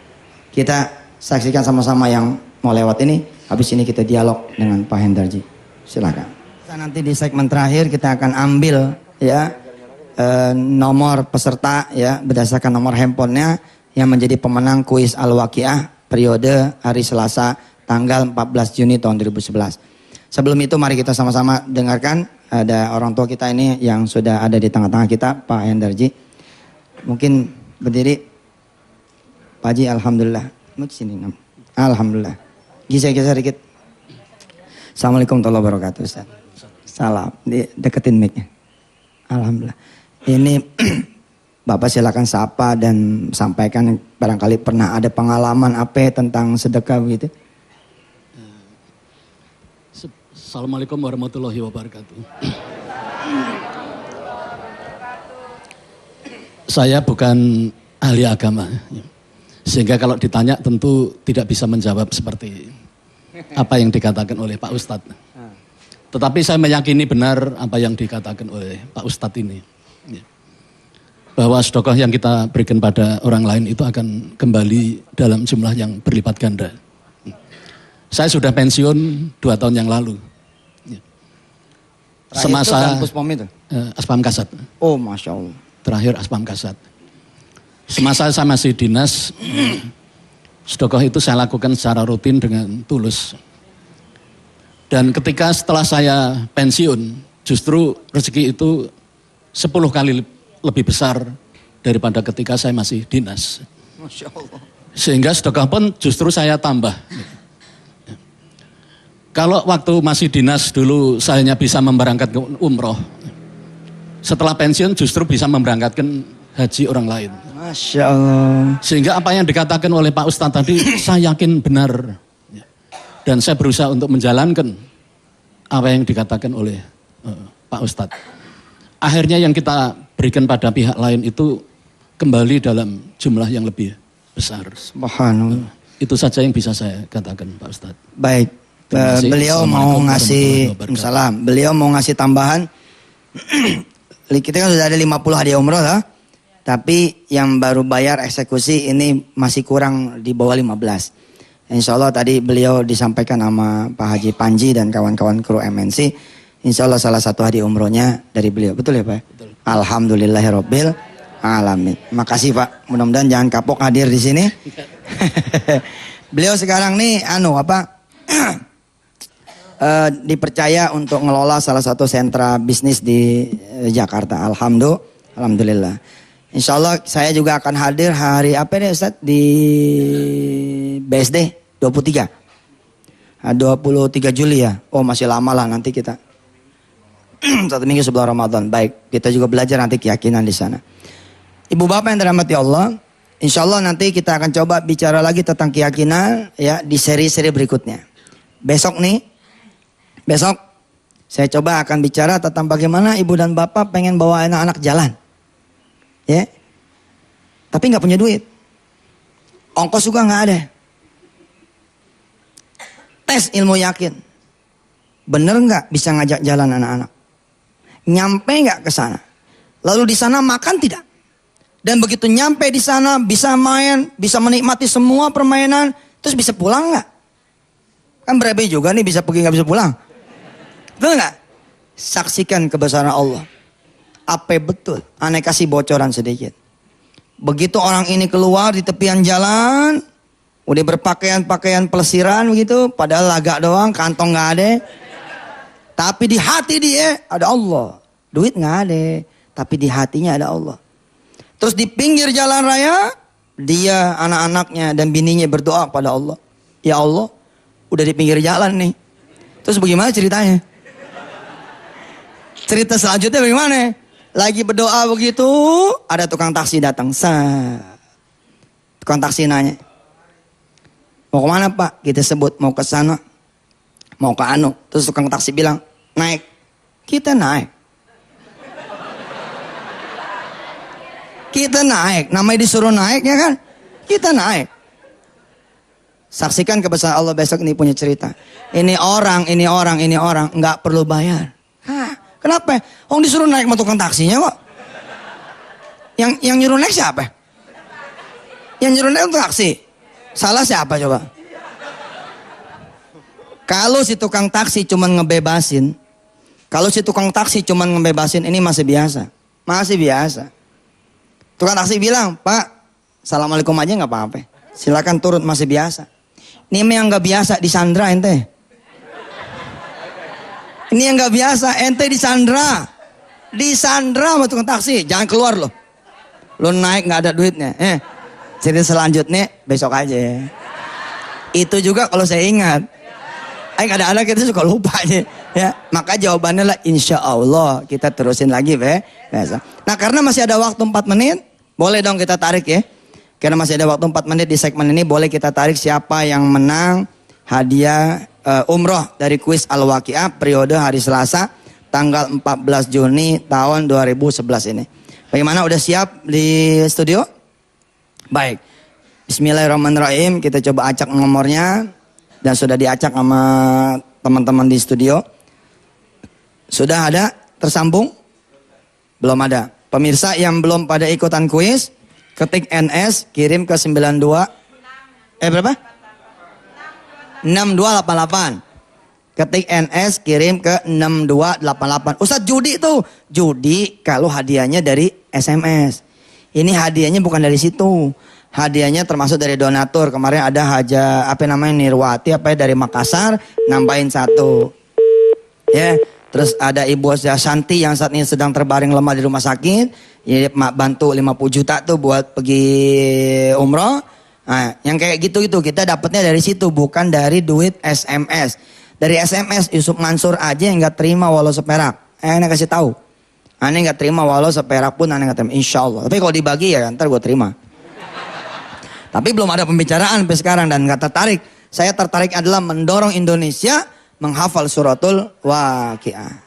Kita saksikan sama-sama yang mau lewat ini. Habis ini kita dialog dengan Pak Hendarji. Silakan. Nanti di segmen terakhir kita akan ambil ya nomor peserta ya berdasarkan nomor handphonenya yang menjadi pemenang kuis Al-Waqiah periode hari Selasa tanggal 14 Juni tahun 2011. Sebelum itu mari kita sama-sama dengarkan ada orang tua kita ini yang sudah ada di tengah-tengah kita, Pak Hendarji. Mungkin berdiri. Pak Haji, alhamdulillah. Mau sini. Alhamdulillah. Geser dikit. Assalamualaikum warahmatullahi wabarakatuh, Ustaz. Salam. Deketin mic-nya. Alhamdulillah. Ini Bapak silakan sapa dan sampaikan barangkali pernah ada pengalaman apa tentang sedekah begitu. Assalamualaikum warahmatullahi wabarakatuh. Saya bukan ahli agama. Sehingga kalau ditanya tentu tidak bisa menjawab seperti apa yang dikatakan oleh Pak Ustadz. Tetapi saya meyakini benar apa yang dikatakan oleh Pak Ustadz ini. Bahwa sedekah yang kita berikan pada orang lain itu akan kembali dalam jumlah yang berlipat ganda. Saya sudah pensiun 2 tahun yang lalu. Terakhir Semasa itu kan Puspom itu. Aspam Kasat. Oh, Masya Allah. Terakhir Aspam Kasat. Semasa saya masih dinas, sedekah itu saya lakukan secara rutin dengan tulus. Dan ketika setelah saya pensiun, justru rezeki itu 10 kali lebih besar daripada ketika saya masih dinas. Masya Allah. Sehingga sedekah pun justru saya tambah. Kalau waktu masih dinas dulu saya hanya bisa memberangkatkan umroh. Setelah pensiun justru bisa memberangkatkan haji orang lain. Masya Allah. Sehingga apa yang dikatakan oleh Pak Ustadz tadi saya yakin benar. Dan saya berusaha untuk menjalankan apa yang dikatakan oleh Pak Ustadz. Akhirnya yang kita berikan pada pihak lain itu kembali dalam jumlah yang lebih besar. Subhanallah. Itu saja yang bisa saya katakan Pak Ustadz. Baik. Terima kasih. Beliau mau Assalamualaikum ngasih, warahmatullahi wabarakatuh. salam. Beliau mau ngasih tambahan. Kita kan sudah ada 50 hadiah umroh lah. Tapi yang baru bayar eksekusi ini masih kurang di bawah 15. Insya Allah tadi beliau disampaikan sama Pak Haji Panji dan kawan-kawan kru MNC. Insya Allah salah satu hadiah umrohnya dari beliau. Betul ya Pak? Betul. Alhamdulillahirabbil alamin. Makasih Pak. Mudah-mudahan jangan kapok hadir di sini. Beliau sekarang nih dipercaya untuk ngelola salah satu sentra bisnis di Jakarta. Alhamdulillah. Insya Allah saya juga akan hadir hari apa nih Ustaz? Di BSD 23. 23 Juli ya. Oh masih lama lah nanti kita. 1 minggu sebelum Ramadan. Baik, kita juga belajar nanti keyakinan di sana. Ibu bapak yang dirahmati Allah, insya Allah nanti kita akan coba bicara lagi tentang keyakinan ya di seri-seri berikutnya. Besok saya coba akan bicara tentang bagaimana ibu dan bapak pengen bawa anak-anak jalan. Ya. Tapi nggak punya duit. Ongkos juga nggak ada. Tes ilmu yakin. Bener nggak bisa ngajak jalan anak-anak? Nyampe nggak ke sana? Lalu di sana makan tidak? Dan begitu nyampe di sana bisa main, bisa menikmati semua permainan, terus bisa pulang nggak? Kan berebe juga nih bisa pergi nggak bisa pulang. Betul nggak? Saksikan kebesaran Allah. Apa betul? Aneh kasih bocoran sedikit. Begitu orang ini keluar di tepian jalan, udah berpakaian pelesiran begitu, padahal lagak doang, kantong nggak ada. Tapi di hati dia ada Allah. Duit nggak ada, tapi di hatinya ada Allah. Terus di pinggir jalan raya, dia, anak-anaknya dan bininya berdoa kepada Allah. Ya Allah, udah di pinggir jalan nih. Terus bagaimana ceritanya? Cerita selanjutnya bagaimana? Lagi berdoa begitu, ada tukang taksi datang. Tukang taksi nanya, mau kemana Pak? Kita sebut mau ke sana, mau ke anu. Terus tukang taksi bilang, naik. Kita naik. Kita naik, namanya disuruh naik ya kan? Kita naik. Saksikan kebesaran Allah besok ini punya cerita. Ini orang, nggak perlu bayar. Hah, kenapa? Orang disuruh naik sama tukang taksinya kok. Yang nyuruh naik siapa? Yang nyuruh naik untuk taksi. Salah siapa coba? Kalau si tukang taksi cuman ngebebasin, ini masih biasa. Masih biasa. Tukang taksi bilang, Pak, assalamualaikum aja nggak apa-apa. Silakan turun, masih biasa. Ini yang nggak biasa disandra ente. Ini yang nggak biasa ente disandra sama tukang taksi. Jangan keluar loh. Lo naik nggak ada duitnya. Cerita selanjutnya besok aja. Itu juga kalau saya ingat. Kadang-kadang kita suka lupa aja. Ya, maka jawabannya lah insya Allah kita terusin lagi besok. Nah karena masih ada waktu 4 menit, boleh dong kita tarik ya. Karena masih ada waktu 4 menit di segmen ini, boleh kita tarik siapa yang menang hadiah umroh dari kuis Al-Waqiah periode hari Selasa tanggal 14 Juni tahun 2011 ini. Bagaimana, udah siap di studio? Baik. Bismillahirrahmanirrahim, kita coba acak nomornya dan sudah diacak sama teman-teman di studio. Sudah ada tersambung? Belum ada. Pemirsa yang belum pada ikutan kuis, ketik NS, kirim ke 92. Berapa? 6288. Ketik NS, kirim ke 6288. Ustadz, judi tuh. Judi kalau hadiahnya dari SMS. Ini hadiahnya bukan dari situ. Hadiahnya termasuk dari donatur. Kemarin ada Nirwati dari Makassar, nambahin 1. Ya, terus ada Ibu Santi yang saat ini sedang terbaring lemah di rumah sakit. Ya, bantu 50 juta tuh buat pergi umroh. Nah, yang kayak gitu kita dapatnya dari situ, bukan dari duit SMS. Dari SMS Yusuf Mansur aja yang nggak terima walau seperak. Aneh kasih tahu. Aneh nggak terima walau seperak pun aneh nggak terima. Insya Allah. Tapi kalau dibagi ya ntar gue terima. Tapi belum ada pembicaraan sampai sekarang dan nggak tertarik. Saya tertarik adalah mendorong Indonesia menghafal suratul Waqiah.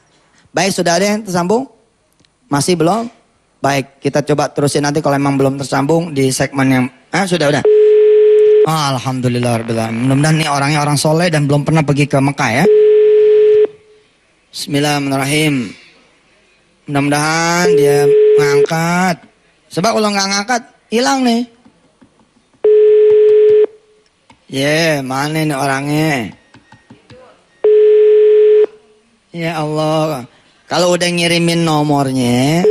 Baik, sudah ada yang tersambung? Masih belum? Baik, kita coba terusin nanti kalau memang belum tersambung di segmen yang sudah. Alhamdulillah. Mudah-mudahan nih orangnya orang soleh dan belum pernah pergi ke Mekah ya. Bismillahirrahmanirrahim. Mudah-mudahan dia ngangkat. Sebab kalau nggak ngangkat hilang nih. Mana nih orangnya? Ya Allah. Kalau udah ngirimin nomornya,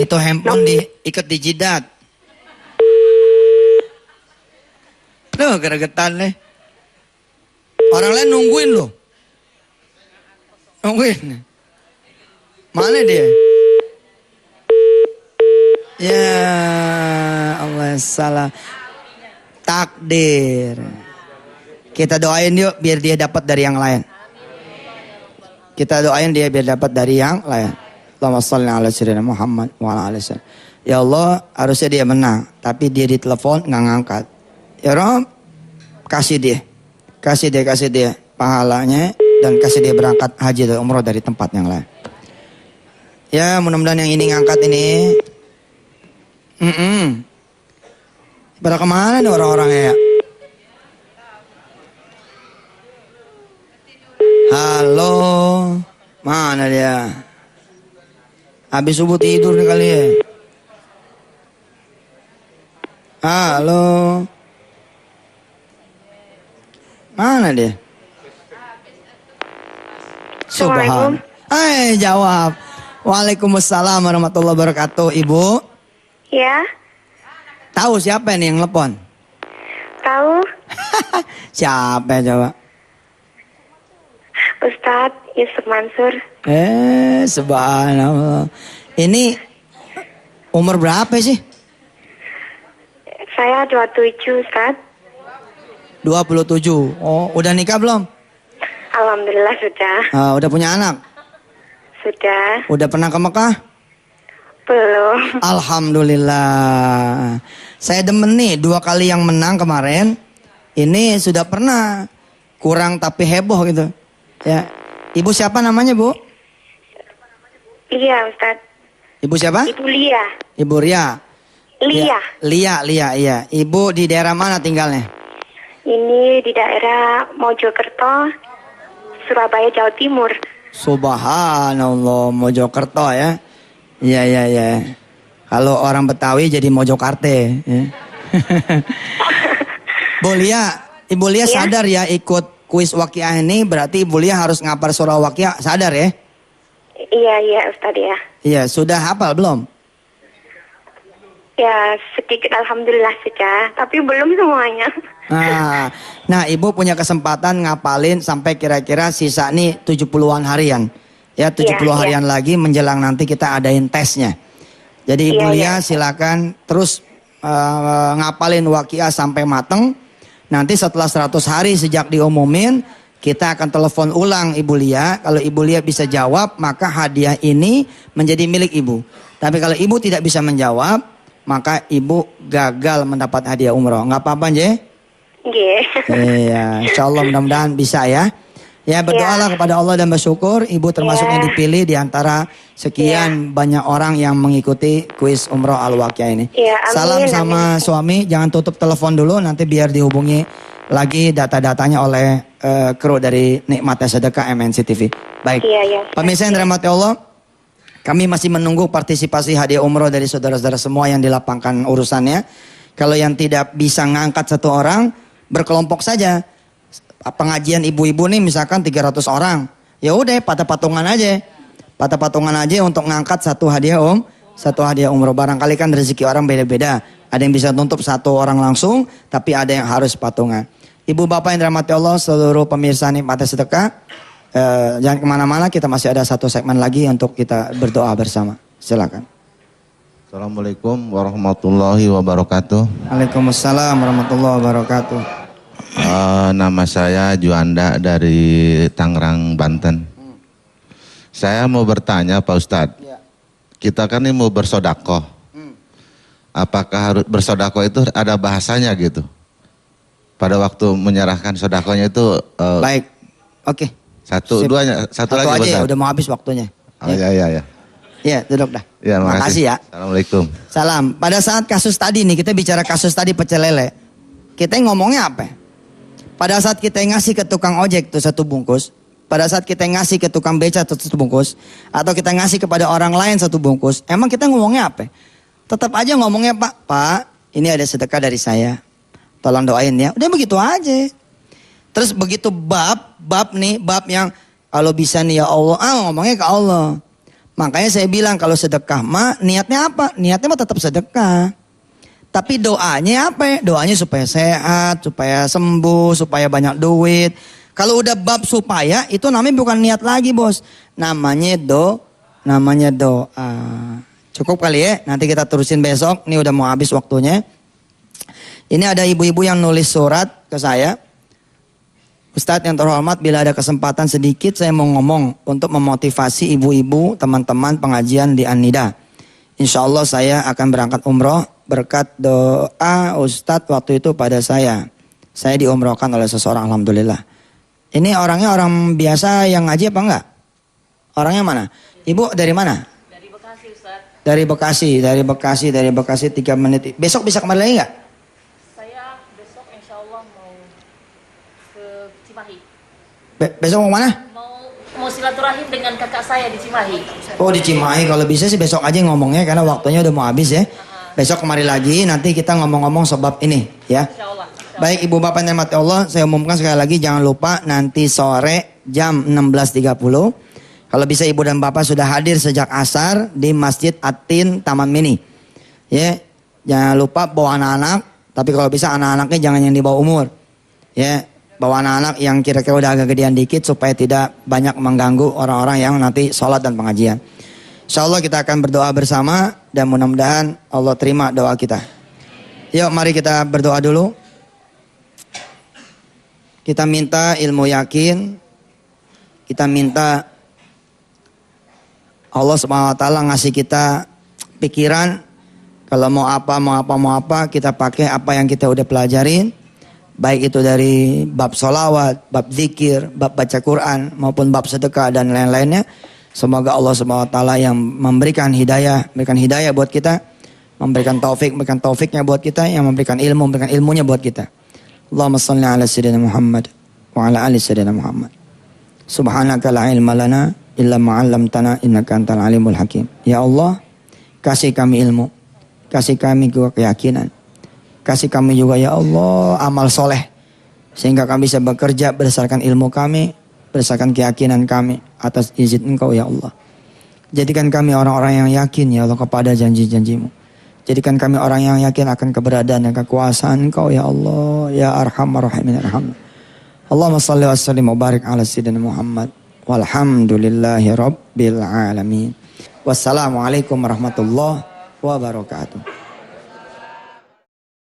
itu handphone diikat di jidat. Duh, geregetan nih. Orang lain nungguin loh. Nungguin. Mana dia? Ya Allah, salah. Takdir. Kita doain yuk biar dia dapat dari yang lain. Kita doain dia biar dapat dari yang lain. Allahumma shalli ala sayyidina Muhammad wa ala alihi wasallam. Ya Allah, harusnya dia menang, tapi dia ditelepon nggak ngangkat. Ya Rob, kasih dia pahalanya dan kasih dia berangkat haji dan umroh dari tempat yang lain. Ya, mudah-mudahan yang ini ngangkat ini. Pada kemana nih orang-orangnya ya? Halo, mana dia? Habis subuh tidur nih kali ya. Halo. Mana dia? Subhan. Jawab. Waalaikumsalam warahmatullahi wabarakatuh, Ibu. Ya. Tahu siapa nih yang telepon? Tahu. Siapa coba? Ustadz Yusuf Mansur. Subhanallah. Ini umur berapa sih? Saya 27, Ustadz. 27. Oh, udah nikah belum? Alhamdulillah sudah. Udah punya anak? Sudah. Udah pernah ke Mekah? Belum. Alhamdulillah. Saya demen nih 2 kali yang menang kemarin. Ini sudah pernah. Kurang tapi heboh gitu. Ya. Ibu siapa namanya, Bu? Lia, Ustadz. Ibu siapa? Ibu Lia. Ibu Ria. Lia. Lia, iya. Ibu di daerah mana tinggalnya? Ini di daerah Mojokerto, Surabaya, Jawa Timur. Subhanallah, Mojokerto ya. Iya. Kalau orang Betawi jadi Mojokarte. Ya. Ibu Lia sadar ya ikut kuis Waqiah ini, berarti Ibu Lia harus ngapal surah Waqiah, sadar ya? Iya Ustadz ya. Iya, sudah hafal belum? Ya sedikit alhamdulillah sudah, tapi belum semuanya. Nah, Ibu punya kesempatan ngapalin sampai kira-kira sisa nih 70-an harian. Ya, 70 harian lagi menjelang nanti kita adain tesnya. Jadi Ibu Lia silakan terus ngapalin Waqiah sampai mateng. Nanti setelah 100 hari sejak diumumin, kita akan telepon ulang Ibu Lia. Kalau Ibu Lia bisa jawab, maka hadiah ini menjadi milik Ibu. Tapi kalau Ibu tidak bisa menjawab, maka Ibu gagal mendapat hadiah umroh. Nggak apa-apa, Nje? Iya, insya Allah mudah-mudahan bisa ya. Ya, berdoalah kepada Allah dan bersyukur Ibu termasuk yang dipilih di antara sekian banyak orang yang mengikuti kuis umroh Al-Waqiah ini. Salam sama suami, jangan tutup telepon dulu, nanti biar dihubungi lagi data-datanya oleh kru dari Nikmatnya Sedekah MNC TV. Baik, pemirsa yang dirahmati Allah, kami masih menunggu partisipasi hadiah umroh dari saudara-saudara semua yang dilapangkan urusannya. Kalau yang tidak bisa ngangkat satu orang, berkelompok saja. pengajian ibu-ibu nih misalkan 300 orang. Ya udah patungan aja. Patungan aja untuk ngangkat satu hadiah umroh. Barangkali kan rezeki orang beda-beda. Ada yang bisa tutup satu orang langsung, tapi ada yang harus patungan. Ibu bapak yang dirahmati Allah, seluruh pemirsa nikmat sedekah, jangan kemana-mana, kita masih ada satu segmen lagi untuk kita berdoa bersama. Silakan. Assalamualaikum warahmatullahi wabarakatuh. Waalaikumsalam warahmatullahi wabarakatuh. Nama saya Juanda dari Tangerang, Banten. Saya mau bertanya Pak Ustadz, kita kan ini mau bersodakoh. Apakah harus bersodakoh itu ada bahasanya gitu? Pada waktu menyerahkan sodakohnya itu Baik, oke. Satu lagi aja ya, Ustadz. udah mau habis waktunya. Oh iya. Iya, duduk dah. Ya, makasih ya. Assalamualaikum. Salam. Pada saat kasus tadi nih, kita bicara kasus tadi pecel lele. Kita ngomongnya apa? Pada saat kita ngasih ke tukang ojek tuh satu bungkus, pada saat kita ngasih ke tukang beca satu bungkus, atau kita ngasih kepada orang lain satu bungkus, emang kita ngomongnya apa? Tetap aja ngomongnya, Pak, ini ada sedekah dari saya. Tolong doain ya. Udah begitu aja. Terus begitu bab yang kalau bisa nih ya Allah, ngomongnya ke Allah. Makanya saya bilang kalau sedekah mah niatnya apa? Niatnya mah tetap sedekah. Tapi doanya apa? Doanya supaya sehat, supaya sembuh, supaya banyak duit. Kalau udah bab supaya itu namanya bukan niat lagi, Bos. Namanya doa. Cukup kali ya? Nanti kita terusin besok. Ini udah mau habis waktunya. Ini ada ibu-ibu yang nulis surat ke saya. Ustadz yang terhormat, bila ada kesempatan sedikit saya mau ngomong untuk memotivasi ibu-ibu, teman-teman pengajian di An-Nida. Insya Allah saya akan berangkat umroh berkat doa Ustadz waktu itu pada saya. Saya diumrohkan oleh seseorang, alhamdulillah. Ini orangnya orang biasa yang ngaji apa enggak? Orangnya mana? Ibu dari mana? Dari Bekasi, Ustadz. Dari Bekasi 3 menit. Besok bisa kembali lagi enggak? Saya besok insya Allah mau ke Cimahi. Besok mau mana? Mau silaturahim dengan kakak saya di Cimahi. Oh di Cimahi, kalau bisa sih besok aja ngomongnya karena waktunya udah mau habis ya. Besok kemari lagi, nanti kita ngomong-ngomong sebab ini ya. Insya Allah. Baik ibu bapak yang dirahmati Allah, saya umumkan sekali lagi jangan lupa nanti sore jam 16.30. Kalau bisa ibu dan bapak sudah hadir sejak asar di Masjid Atin Taman Mini. Ya, jangan lupa bawa anak-anak, tapi kalau bisa anak-anaknya jangan yang di bawah umur. Ya, bawa anak-anak yang kira-kira udah agak gedean dikit supaya tidak banyak mengganggu orang-orang yang nanti sholat dan pengajian. Insya Allah kita akan berdoa bersama dan mudah-mudahan Allah terima doa kita. Yuk mari kita berdoa dulu. Kita minta ilmu yakin. Kita minta Allah SWT ngasih kita pikiran. Kalau mau apa kita pakai apa yang kita udah pelajarin. Baik itu dari bab sholawat, bab zikir, bab baca Quran maupun bab sedekah dan lain-lainnya. Semoga Allah SWT yang memberikan hidayah buat kita, memberikan taufiknya buat kita, yang memberikan ilmunya buat kita. Allahumma salli ala sayyidina Muhammad wa ala ali sayyidina Muhammad. Subhanaka la ilma lana illa ma 'allamtana innaka antal alimul hakim. Ya Allah, kasih kami ilmu, kasih kami juga keyakinan. Kasih kami juga ya Allah amal soleh. Sehingga kami bisa bekerja berdasarkan ilmu kami, berdasarkan keyakinan kami atas izin Engkau ya Allah. Jadikan kami orang-orang yang yakin ya Allah kepada janji-janjimu. Jadikan kami orang yang yakin akan keberadaan dan kekuasaan Engkau ya Allah. Ya Arhamar Rahimin Arhamna. Allahumma salli wa sallim wa barik ala sayyidina Muhammad. Walhamdulillahi rabbil alamin. Wassalamualaikum warahmatullahi wabarakatuh.